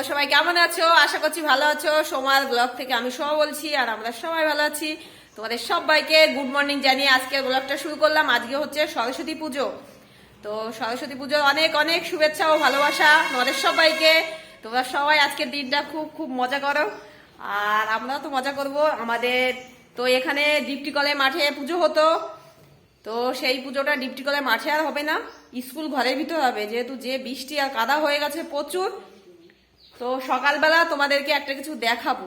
তোমরা সবাই কেমন আছো? আশা করছি ভালো আছো। সোমার ব্লগ থেকে আমি সোমা বলছি, আর আমরা সবাই ভালো আছি। তোমাদের সবাইকে গুড মর্নিং জানিয়ে আজকের ব্লগটা শুরু করলাম। আজকে হচ্ছে সরস্বতী পুজো, তো সরস্বতী পুজোর অনেক অনেক শুভেচ্ছা ও ভালোবাসা তোমাদের সবাইকে। তোমরা সবাই আজকের দিনটা খুব খুব মজা করো, আর আমরাও তো মজা করব। আমাদের তো এখানে ডিপটি কলে মাঠে পুজো হতো, তো সেই পুজোটা ডিপটি কলে মাঠে আর হবে না, স্কুল ঘরের ভিতর হবে, যেহেতু যে বৃষ্টি আর কাদা হয়ে গেছে প্রচুর। তো সকালবেলা তোমাদেরকে একটা কিছু দেখাবো।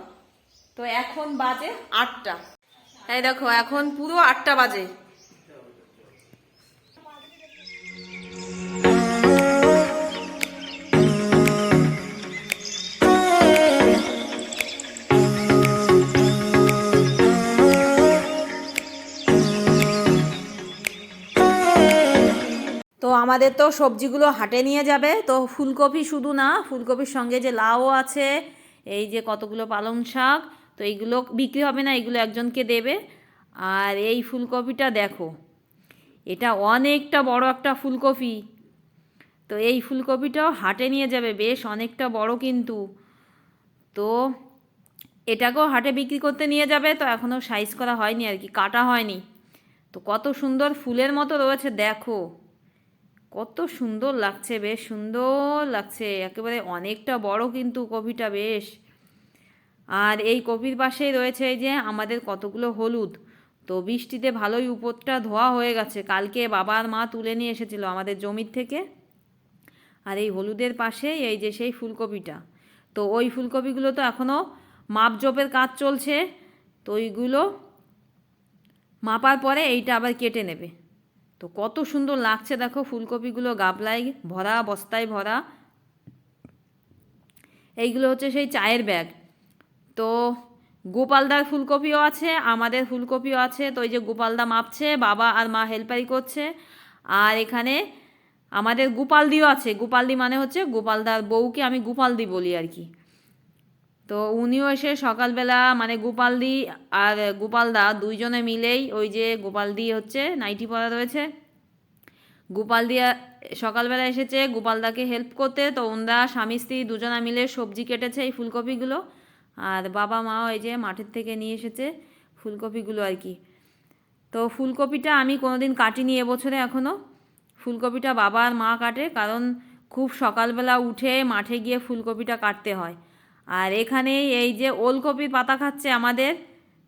তো এখন বাজে 8টা, এই দেখো এখন পুরো 8টা বাজে। তো আমাদের তো সবজিগুলো হাটে নিয়ে যাবে, তো ফুলকপি শুধু না, ফুলকপির সঙ্গে যে লাউ আছে, এই যে কতগুলো পালং শাক, তো এইগুলো বিক্রি হবে না, এগুলো একজনকে দেবে। আর এই ফুলকপিটা দেখো, এটা অনেকটা বড় একটা ফুলকপি। তো এই ফুলকপিটাও হাটে নিয়ে যাবে, বেশ অনেকটা বড় কিন্তু। তো এটাকেও হাটে বিক্রি করতে নিয়ে যাবে, তো এখনও সাইজ করা হয়নি আর কি, কাটা হয়নি। তো কত সুন্দর ফুলের মতো রয়েছে দেখো, কত সুন্দর লাগছে, বেশ সুন্দর লাগছে একেবারে, অনেকটা বড় কিন্তু কপিটা বেশ। আর এই কপির পাশেই রয়েছে এই যে আমাদের কতগুলো হলুদ। তো বৃষ্টিতে ভালোই উপরটা ধোয়া হয়ে গেছে, কালকে বাবা আর মা তুলে নিয়ে এসেছিল আমাদের জমির থেকে। আর এই হলুদের পাশেই এই যে সেই ফুলকপিটা। তো ওই ফুলকপিগুলো তো এখনও মাপজোপের কাজ চলছে, তো ওইগুলো মাপার পরে এইটা আবার কেটে নেবে। তো কত সুন্দর লাগছে দেখো, ফুলকপিগুলো গাবলায় ভরা, বস্তায় ভরা। এইগুলো হচ্ছে সেই চায়ের ব্যাগ। তো গোপালদার ফুলকপিও আছে, আমাদের ফুলকপিও আছে। তো এই যে গোপালদা মাপছে, বাবা আর মা হেল্পারি করছে। আর এখানে আমাদের গোপালদিও আছে, গোপালদি মানে হচ্ছে গোপালদার বউকে আমি গোপালদি বলি আর কি। তো উনিও এসে সকালবেলা, মানে গোপালদি আর গোপালদা দুইজনে মিলেই, ওই যে গোপালদি হচ্ছে নাইটি পরা রয়েছে, গোপালদি সকালবেলা এসেছে গোপালদাকে হেল্প করতে। তো ওনরা স্বামী স্ত্রী দুজনা মিলে সবজি কেটেছে এই ফুলকপিগুলো, আর বাবা মাও এই যে মাঠের থেকে নিয়ে এসেছে ফুলকপিগুলো আর কি। তো ফুলকপিটা আমি কোনোদিন কাটিনি এবছরে এখনও, ফুলকপিটা বাবা আর মা কাটে, কারণ খুব সকালবেলা উঠে মাঠে গিয়ে ফুলকপিটা কাটতে হয়। আর এখানে এই যে ওলকপির পাতা খাচ্ছে আমাদের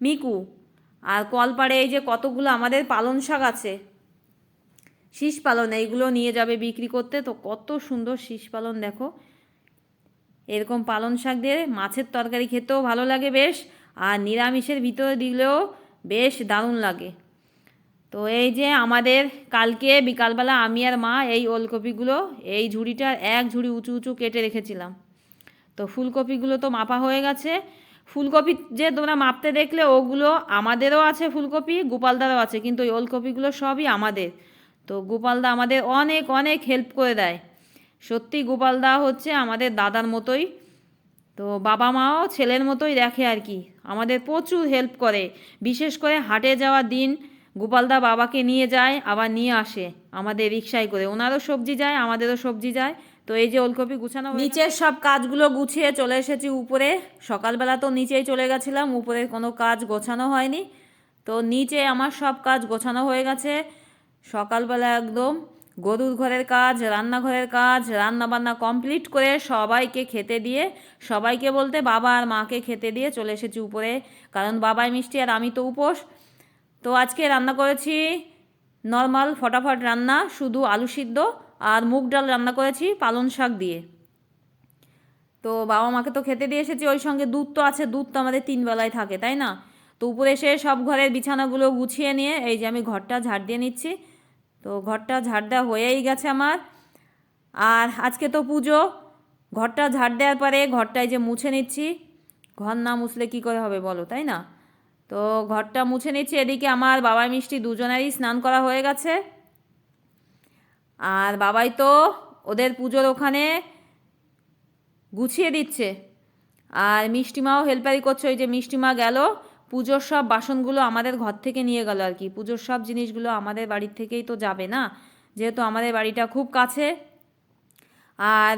মিকু। আর কলপাড়ে এই যে কতগুলো আমাদের পালং শাক আছে, শীষ পালন, এইগুলো নিয়ে যাবে বিক্রি করতে। তো কত সুন্দর শীষ পালন দেখো, এরকম পালং শাক দিয়ে মাছের তরকারি খেতেও ভালো লাগে বেশ, আর নিরামিষের ভিতরে দিলেও বেশ দারুণ লাগে। তো এই যে আমাদের কালকে বিকালবেলা আমি আর মা এই ওলকপিগুলো এই ঝুড়িটার এক ঝুড়ি উঁচু উঁচু কেটে রেখেছিলাম। তো ফুলকপিগুলো তো মাপা হয়ে গেছে। ফুলকপি যে তোমরা মাপতে দেখলে, ওগুলো আমাদেরও আছে ফুলকপি, গোপালদারও আছে, কিন্তু ওই ওলকপিগুলো সবই আমাদের। তো গোপালদা আমাদের অনেক অনেক হেল্প করে দেয়, সত্যি গোপালদা হচ্ছে আমাদের দাদার মতোই। তো বাবা মাও ছেলের মতোই দেখে আর কি, আমাদের প্রচুর হেল্প করে। বিশেষ করে হাটে যাওয়ার দিন গোপালদা বাবাকে নিয়ে যায়, আবার নিয়ে আসে আমাদের রিকশায় করে, ওনারও সবজি যায় আমাদেরও সবজি যায়। তো এই যে ওলকপি গুছানো, নিচের সব কাজগুলো গুছিয়ে চলে এসেছি উপরে। সকালবেলা তো নিচেই চলে গেছিলাম, উপরের কোনো কাজ গোছানো হয়নি। তো নিচে আমার সব কাজ গোছানো হয়ে গেছে সকালবেলা একদম। গরুর ঘরের কাজ, রান্নাঘরের কাজ, রান্নাবান্না কমপ্লিট করে সবাইকে খেতে দিয়ে, সবাইকে বলতে বাবা আর মাকে খেতে দিয়ে চলে এসেছি উপরে, কারণ বাবাই মিষ্টি আর আমি তো উপোস। তো আজকে রান্না করেছি নর্মাল ফটাফট রান্না, শুধু আলু সিদ্ধ আর মুগ ডাল রান্না করেছি পালং শাক দিয়ে। তো বাবা মাকে তো খেতে দিয়ে এসেছি, ওই সঙ্গে দুধ তো আছে, দুধ তো আমাদের 3 বেলায় থাকে তাই না। তো উপরে এসে সব ঘরের বিছানাগুলো গুছিয়ে নিয়ে এই যে আমি ঘরটা ঝাড় দিয়ে নিচ্ছি। তো ঘরটা ঝাড় দেওয়া হয়েই গেছে আমার। আর আজকে তো পুজো, ঘরটা ঝাড় দেওয়ার পরে ঘরটায় যে মুছে নিচ্ছি, ঘর না মুছলে কী করে হবে বলো, তাই না। তো ঘরটা মুছে নিচ্ছি, এদিকে আমার বাবাই মিষ্টি দুজনেরই স্নান করা হয়ে গেছে। আর বাবাই তো ওদের পুজোর ওখানে গুছিয়ে দিচ্ছে, আর মিষ্টিমাও হেল্পারি করছে। ওই যে মিষ্টিমা গেল পুজোর সব বাসনগুলো আমাদের ঘর থেকে নিয়ে গেল আর কি, পুজোর সব জিনিসগুলো আমাদের বাড়ির থেকেই তো যাবে না, যেহেতু আমাদের বাড়িটা খুব কাছে। আর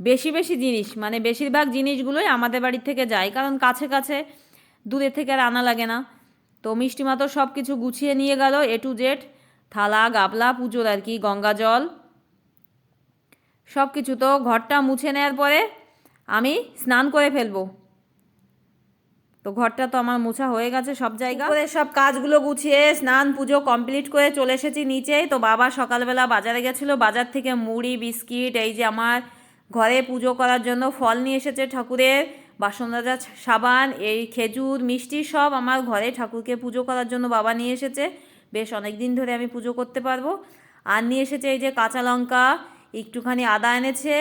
বেশি বেশি জিনিস, মানে বেশিরভাগ জিনিসগুলোই আমাদের বাড়ি থেকে যায়, কারণ কাছে কাছে, দূরের থেকে আর আনা লাগে না। তো মিষ্টিমা তো সব কিছু গুছিয়ে নিয়ে গেল A to Z, থালা গাবলা পুজোর আর কি, গঙ্গা জল সব কিছু। তো ঘরটা মুছে নেওয়ার পরে আমি স্নান করে ফেলবো। তো ঘরটা তো আমার মোছা হয়ে গেছে সব জায়গা করে, সব কাজগুলো গুছিয়ে স্নান পুজো কমপ্লিট করে চলে এসেছি নিচেই। তো বাবা সকালবেলা বাজারে গেছিলো, বাজার থেকে মুড়ি বিস্কিট, এই যে আমার ঘরে পুজো করার জন্য ফল নিয়ে এসেছে ঠাকুরের, বাসন মাজা সাবান, এই খেজুর মিষ্টি সব আমার ঘরে ঠাকুরকে পুজো করার জন্য বাবা নিয়ে এসেছে। বেশ অনেক দিন ধরে আমি পুজো করতে পারবো। আর নিয়ে এসেছে এই যে কাঁচা লঙ্কা, একটুখানি আদা এনেছে,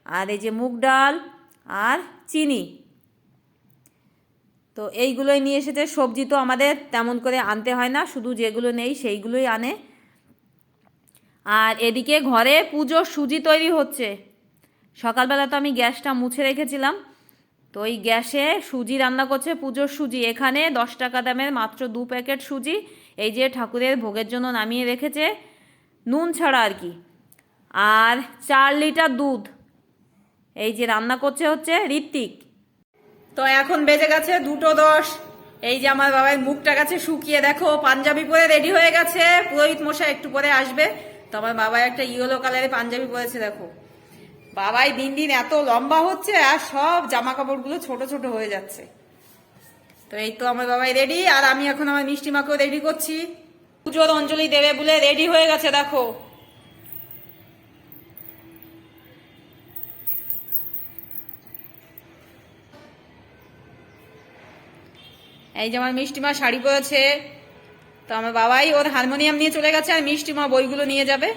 আর এই যে মুগ ডাল আর চিনি। তো এইগুলোই নিয়ে এসেছে। সবজি তো আমাদের তেমন করে আনতে হয় না, শুধু যেগুলো নেই সেইগুলোই আনে। আর এদিকে ঘরে পুজোর সুজি তৈরি হচ্ছে। সকালবেলা তো আমি গ্যাসটা মুছে রেখেছিলাম, তো ওই গ্যাসে সুজি রান্না করছে, পুজোর সুজি। এখানে 10 টাকা দামের মাত্র 2 প্যাকেট সুজি, এই যে ঠাকুরের ভোগের জন্য নামিয়ে রেখেছে, নুন ছাড়া আর কি। আর 4 লিটার দুধ, এই যে রান্না করছে হচ্ছে ঋত্বিক। তো এখন বেজে গেছে 2:10। এই যে আমার বাবার মুখটা গেছে শুকিয়ে, দেখো পাঞ্জাবি পরে রেডি হয়ে গেছে। পুরোহিত মশাই একটু পরে আসবে। তো আমার বাবা একটা ইয়েলো কালারের পাঞ্জাবি পরেছে, দেখো। বাবাই দিন দিন এত লম্বা হচ্ছে আর সব জামা কাপড়গুলো ছোট ছোট হয়ে যাচ্ছে। তো এই তো আমার বাবাই রেডি, আর আমি এখন আমার মিষ্টি মাকেও রেডি করছি, পুজোর অঞ্জলি দেবে বলে রেডি হয়ে গেছে, দেখো। এই যে আমার মিষ্টিমা শাড়ি পরেছে। তো আমার বাবাই ওর হারমোনিয়াম নিয়ে চলে গেছে, আর মিষ্টিমা বইগুলো নিয়ে যাবে।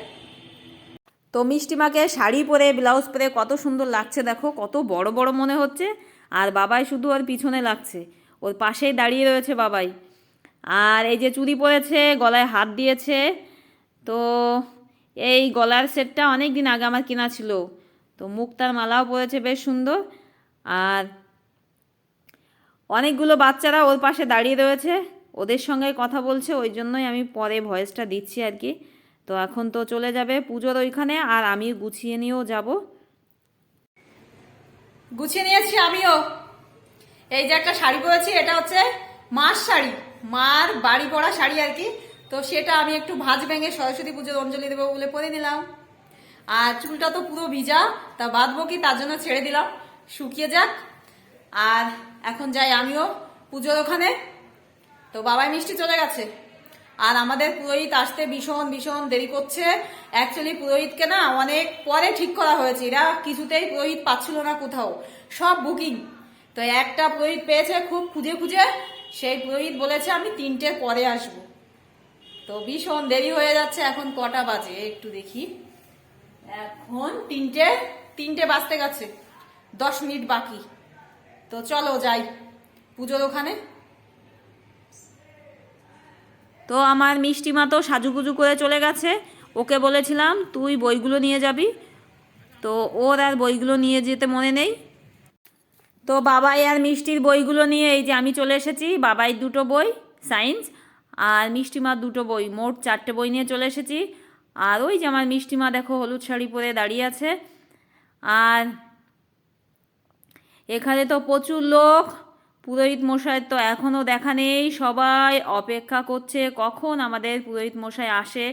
তো মিষ্টিমাকে শাড়ি পরে ব্লাউজ পরে কত সুন্দর লাগছে, দেখো কত বড় বড় মনে হচ্ছে। আর বাবাই শুধু ওর পিছনে লাগছে, ওর পাশেই দাঁড়িয়ে রয়েছে বাবাই। আর এই যে চুড়ি পরেছে, গলায় হাত দিয়েছে। তো এই গলার সেটটা অনেক দিন আগে আমার কেনা ছিল। তো মুক্তার মালাও পরেছে বেশ সুন্দর। আর অনেকগুলো বাচ্চারা ওর পাশে দাঁড়িয়ে রয়েছে, ওদের সঙ্গে কথা বলছে, ওই জন্যই আমি পরে ভয়েসটা দিচ্ছি আর কি। তো এখন তো চলে যাবে পুজোর ওইখানে, আর আমি গুছিয়ে নিয়েও যাব। গুছিয়ে নিয়েছি আমিও। এই যে একটা শাড়ি পরেছি, এটা হচ্ছে মার শাড়ি, মার বাড়ি পড়া শাড়ি আর কি। তো সেটা আমি একটু ভাঁজ ভেঙে সরস্বতী পুজোর অঞ্জলি দেবো বলে পরে নিলাম। আর চুলটা তো পুরো ভিজা, তা বাঁধবো কি, তার জন্য ছেড়ে দিলাম শুকিয়ে যাক। আর এখন যাই আমিও পুজোর ওখানে। তো বাবাই মিষ্টি চলে গেছে, আর আমাদের পুরোহিত আসতে ভীষণ ভীষণ দেরি করছে। অ্যাকচুয়ালি পুরোহিতকে না অনেক পরে ঠিক করা হয়েছে, এরা কিছুতেই পুরোহিত পাচ্ছিল না কোথাও, সব বুকিং। তো একটা পুরোহিত পেয়েছে খুব খুঁজে খুঁজে, সেই পুরোহিত বলেছে আমি 3টের পরে আসবো। তো ভীষণ দেরি হয়ে যাচ্ছে। এখন কটা বাজে একটু দেখি, এখন 3টে বাজতে গেছে, 10 মিনিট বাকি। তো চলো যাই পুজোর ওখানে। তো আমার মিষ্টিমা তো সাজুগুজু করে চলে গেছে, ওকে বলেছিলাম তুই বইগুলো নিয়ে যাবি, তো ওর আর বইগুলো নিয়ে যেতে মনে নেই। তো বাবাই আর মিষ্টির বইগুলো নিয়ে এই যে আমি চলে এসেছি। বাবাই 2টো বই সায়েন্স, আর মিষ্টিমার 2টো বই, মোট 4টে বই নিয়ে চলে এসেছি। আর ওই যে আমার মিষ্টিমা দেখো হলুদ শাড়ি পরে দাঁড়িয়ে আছে। আর এখানে তো প্রচুর লোক, পুরোহিত মশাই তো এখনও দেখা নেই, সবাই অপেক্ষা করছে কখন আমাদের পুরোহিত মশাই আসে।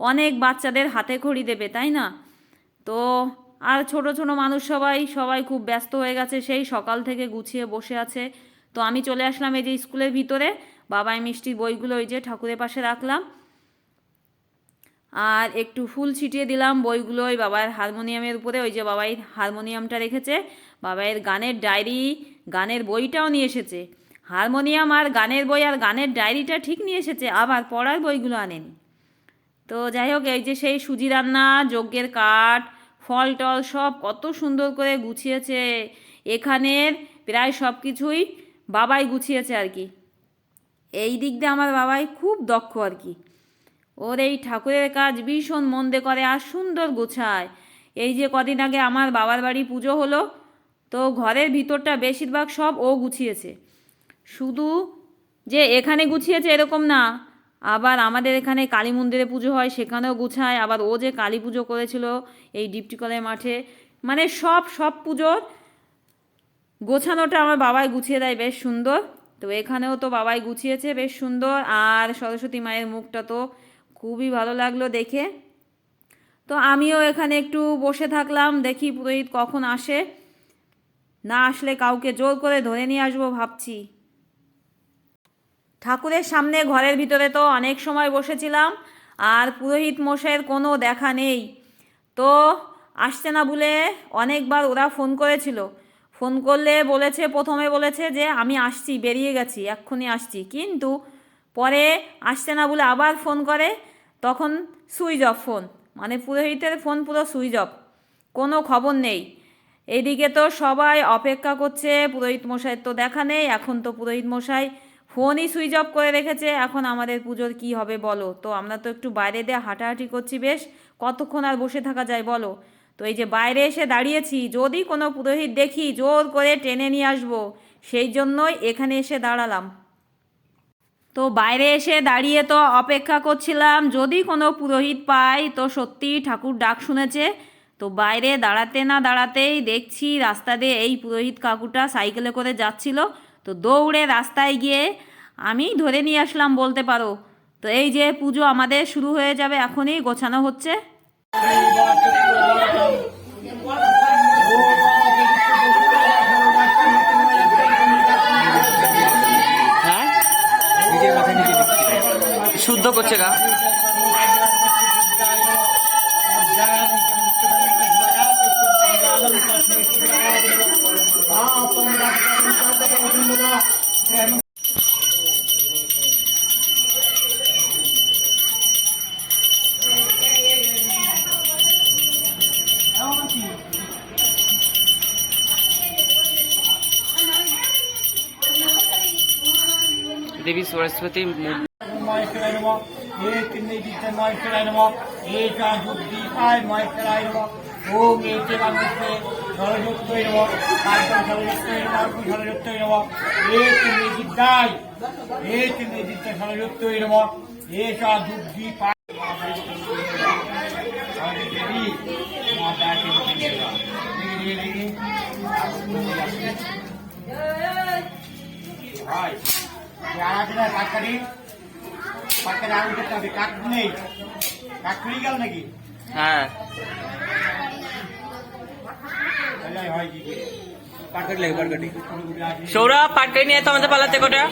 অনেক বাচ্চাদের হাতে খড়ি দেবে, তাই না? তো আর ছোট ছোট মানুষ সবাই সবাই খুব ব্যস্ত হয়ে গেছে, সেই সকাল থেকে গুছিয়ে বসে আছে। তো আমি চলে আসলাম এই যে স্কুলের ভিতরে, বাবাই মিষ্টির বইগুলো ওই যে ঠাকুরের পাশে রাখলাম, আর একটু ফুল ছিটিয়ে দিলাম বইগুলো ওই বাবার হারমোনিয়ামের উপরে। ওই যে বাবাই হারমোনিয়ামটা রেখেছে, বাবাইয়ের গানের ডায়েরি, গানের বইটাও নিয়ে এসেছে। হারমোনিয়াম আর গানের বই আর গানের ডায়েরিটা ঠিক নিয়ে এসেছে, আবার পড়ার বইগুলো আনেনি। তো যাই হোক, এই যে সেই সুজি রান্না, যজ্ঞের কাঠ, ফল টল সব কত সুন্দর করে গুছিয়েছে। এখানের প্রায় সব কিছুই বাবাই গুছিয়েছে আর কি। এই দিক দিয়ে আমার বাবাই খুব দক্ষ আর কি। ওর এই ঠাকুরের কাজ ভীষণ মন দিয়ে করে আর সুন্দর গোছায়। এই যে কদিন আগে আমার বাবার বাড়ি পুজো হলো, তো ঘরের ভিতরটা বেশিরভাগ সব ও গুছিয়েছে। শুধু যে এখানে গুছিয়েছে এরকম না, আবার আমাদের এখানে কালী মন্দিরে পুজো হয় সেখানেও গুছায়। আবার ও যে কালী পুজো করেছিল এই ডিপটিকলের মাঠে, মানে সব সব পুজোর গোছানোটা আমার বাবাই গুছিয়ে দেয় বেশ সুন্দর। তো এখানেও তো বাবাই গুছিয়েছে বেশ সুন্দর। আর সরস্বতী মায়ের মুখটা তো খুবই ভালো লাগলো দেখে। তো আমিও এখানে একটু বসে থাকলাম, দেখি পুরোহিত কখন আসে। না আসলে কাউকে জোর করে ধরে নিয়ে আসবো ভাবছি। ঠাকুরের সামনে ঘরের ভিতরে তো অনেক সময় বসেছিলাম, আর পুরোহিত মশাইয়ের কোনো দেখা নেই। তো আসছে না বলে অনেকবার ওরা ফোন করেছিল। ফোন করলে বলেছে, প্রথমে বলেছে যে আমি আসছি, বেরিয়ে গেছি, এক্ষুনি আসছি, কিন্তু পরে আসছে না বলে আবার ফোন করে, তখন সুইচ অফ ফোন, মানে পুরোহিতের ফোন পুরো সুইচ অফ, কোনো খবর নেই। এইদিকে তো সবাই অপেক্ষা করছে, পুরোহিত মশাইয়ের তো দেখা নেই। এখন তো পুরোহিত মশাই ফোনই সুইচ অফ করে রেখেছে। এখন আমাদের পুজোর কি হবে বলো? তো আমরা তো একটু বাইরে দিয়ে হাঁটাহাঁটি করছি, বেশ কতক্ষণ আর বসে থাকা যায় বলো? তো এই যে বাইরে এসে দাঁড়িয়েছি, যদি কোনো পুরোহিত দেখি জোর করে টেনে নিয়ে আসবো, সেই জন্যই এখানে এসে দাঁড়ালাম। তো বাইরে এসে দাঁড়িয়ে তো অপেক্ষা করছিলাম, যদি কোনো পুরোহিত পাই তো সত্যিই ঠাকুর ডাক শুনেছে। তো বাইরে দাঁড়াতে না দাঁড়াতেই দেখছি রাস্তা দিয়ে এই পুরোহিত কাকুটা সাইকেলে করে যাচ্ছিল। তো দৌড়ে রাস্তায় গিয়ে আমি ধরে নিয়ে আসলাম বলতে পারো। তো এই যে পুজো আমাদের শুরু হয়ে যাবে, এখনই গোছানো হচ্ছে। হ্যাঁ, শুদ্ধ করছে গা। देवी सरस्वती নাকি? হ্যাঁ সৌরভ পাটকাই নিয়ে তো আমাদের পালাতে কোটা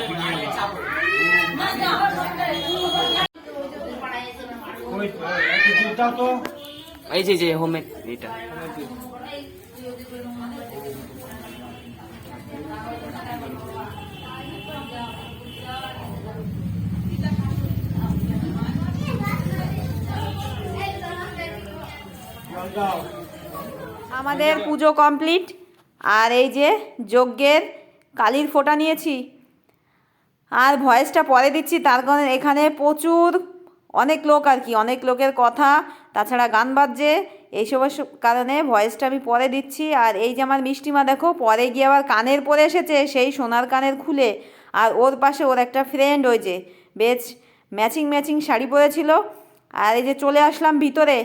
এই যে হোমের এটা আমাদের পুজো কমপ্লিট। আর এই যে যজ্ঞের কালির ফোঁটা নিয়েছি, আর ভয়েসটা পরে দিচ্ছি তার কারণে এখানে প্রচুর অনেক লোক, আর কি অনেক লোকের কথা, তাছাড়া গান বাজছে, এইসবের কারণে ভয়েসটা আমি পরে দিচ্ছি। আর এই যে আমার মিষ্টিমা দেখো, পরে গিয়ে আবার কানের পরে এসেছে, সেই সোনার কানের খুলে। আর ওর পাশে ওর একটা ফ্রেন্ড, ওই যে বেশ ম্যাচিং ম্যাচিং শাড়ি পরেছিল। আর এই যে চলে আসলাম ভিতরে,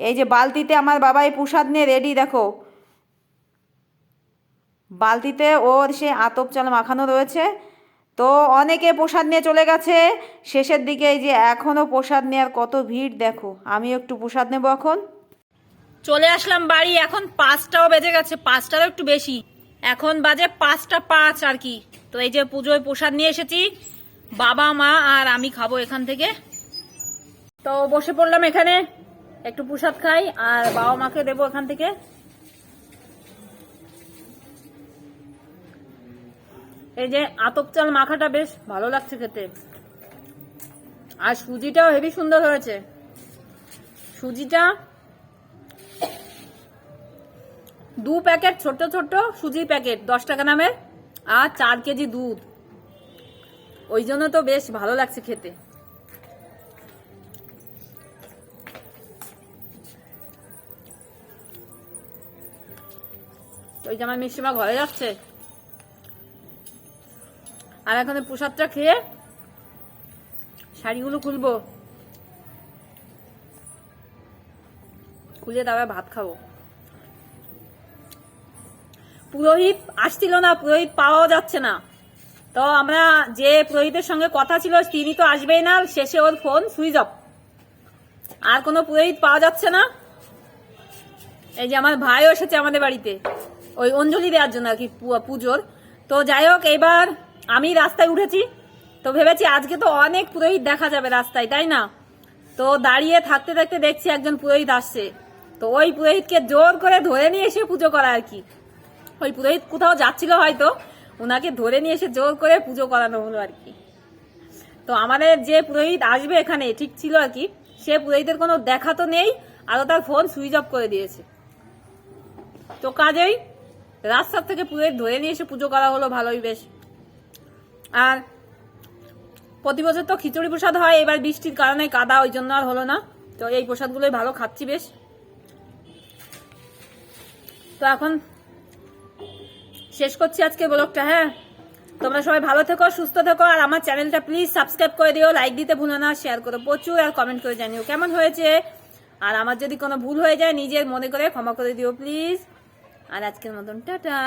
এই যে বালতিতে আমার বাবাই প্রসাদ নিয়ে রেডি, দেখো বালতিতে ওর সে আতপ চাল মাখানো রয়েছে। তো অনেকে প্রসাদ নিয়ে চলে গেছে শেষের দিকে, এই যে এখনও প্রসাদ নেওয়ার কত ভিড় দেখো। আমিও একটু প্রসাদ নেবো এখন। চলে আসলাম বাড়ি, এখন 5টাও বেজে গেছে, 5টারও একটু বেশি, এখন বাজে 5টা 5 আর কি। তো এই যে পুজোয় প্রসাদ নিয়ে এসেছি, বাবা মা আর আমি খাবো এখান থেকে। তো বসে পড়লাম এখানে, একটু প্রসাদ খাই আর বাবা মাকে দেবো এখান থেকে। এই যে আতপ চাল মাখাটা বেশ ভালো লাগছে খেতে, আর সুজিটাও হেবি সুন্দর হয়েছে। সুজিটা 2 প্যাকেট, ছোট ছোট সুজির প্যাকেট, 10 টাকা দামের, আর 4 কেজি দুধ, ওই জন্য তো বেশ ভালো লাগছে খেতে। ওই যে আমার মিষ্টিমা ঘরে যাচ্ছে, আর এখন প্রসাদটা খেয়ে শাড়িগুলো খুলবো, খুলে তারপর ভাত খাবো। পুরোহিত আসছিল না, পুরোহিত পাওয়াও যাচ্ছে না। তো আমরা যে পুরোহিতের সঙ্গে কথা ছিল তিনি তো আসবেই না, শেষে ওর ফোন সুইচ অফ, আর কোনো পুরোহিত পাওয়া যাচ্ছে না। এই যে আমার ভাইও এসেছে আমাদের বাড়িতে ওই অঞ্জলি দেওয়ার জন্য আর কি, পুজোর। তো যাই হোক, এবার আমি রাস্তায় উঠেছি, তো ভেবেছি আজকে তো অনেক পুরোহিত দেখা যাবে রাস্তায়, তাই না? তো দাঁড়িয়ে থাকতে থাকতে দেখছি একজন পুরোহিত আসছে, তো ওই পুরোহিতকে জোর করে ধরে নিয়ে এসে পুজো করা আর কি। ওই পুরোহিত কোথাও যাচ্ছিল হয়তো, ওনাকে ধরে নিয়ে এসে জোর করে পুজো করানো হলো আর কি। তো আমাদের যে পুরোহিত আসবে এখানে ঠিক ছিল আর কি, সে পুরোহিতের কোনো দেখা তো নেই, আরও তার ফোন সুইচ অফ করে দিয়েছে। তো কাজেই রাস্তার থেকে পুরোহিত ধরে নিয়ে এসে পুজো করা হলো, ভালোই বেশ। আর প্রতি বছর তো খিচুড়ি প্রসাদ হয়, এবার বৃষ্টির কারণে কাদা, ওই জন্য আর হলো না। তো এই প্রসাদগুলোই ভালো খাচ্ছি বেশ। তো এখন শেষ করছি আজকে ব্লগটা। হ্যাঁ, তোমরা সবাই ভালো থেকো, সুস্থ থেকো, আর আমার চ্যানেলটা প্লিজ সাবস্ক্রাইব করে দিও, লাইক দিতে ভুলো না, শেয়ার করো প্রচুর, আর কমেন্ট করে জানিও কেমন হয়েছে। আর আমার যদি কোনো ভুল হয়ে যায় নিজের মনে করে ক্ষমা করে দিও প্লিজ। আর আজকের মতন টাটা।